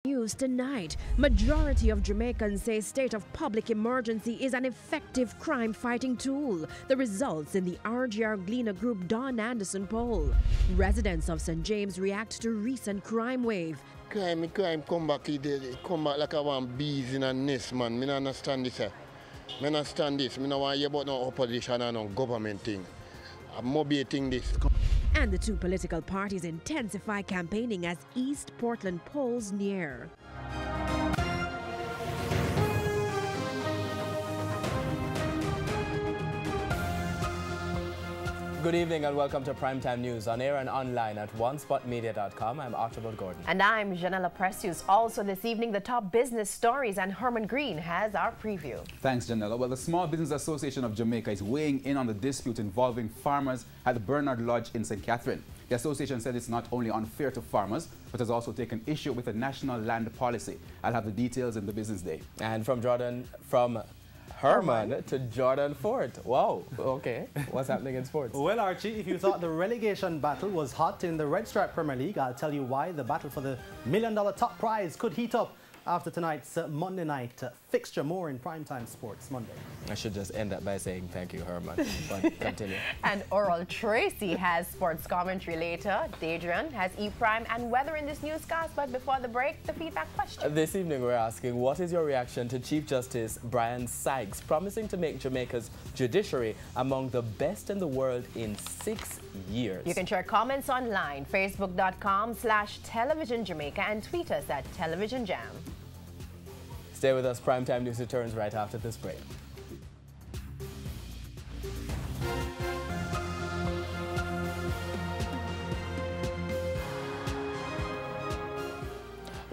News tonight. Majority of Jamaicans say state of public emergency is an effective crime-fighting tool. The results in the RGR Gleaner Group Don Anderson poll. Residents of St. James react to recent crime wave. Crime come back like I want bees in a nest, man. I don't understand this. I don't understand this. I don't want to hear about no opposition and no government thing. I'm motivating this. And the two political parties intensify campaigning as East Portland polls near. Good evening and welcome to Primetime News on air and online at onespotmedia.com. I'm Archibald Gordon. And I'm Janella Precious. Also this evening, the top business stories, and Herman Green has our preview. Thanks, Janella. Well, the Small Business Association of Jamaica is weighing in on the dispute involving farmers at the Bernard Lodge in St. Catherine. The association said it's not only unfair to farmers, but has also taken issue with the national land policy. I'll have the details in the business day. And from Herman to Jordan Fort. Wow, okay. What's happening in sports? Well, Archie, if you thought the relegation battle was hot in the Red Stripe Premier League, I'll tell you why the battle for the $1 million top prize could heat up after tonight's Monday night fixture. More in Primetime Sports Monday. I should just end that by saying thank you, Herman. But continue. And Oral Tracy has sports commentary later. Adrian has E-Prime and weather in this newscast. But before the break, the feedback question. This evening we're asking, what is your reaction to Chief Justice Brian Sykes promising to make Jamaica's judiciary among the best in the world in 6 years? You can share comments online, facebook.com/televisionjamaica, and tweet us at televisionjam. Stay with us. Primetime News returns right after this break.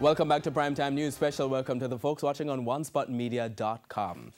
Welcome back to Primetime News. Special welcome to the folks watching on onespotmedia.com.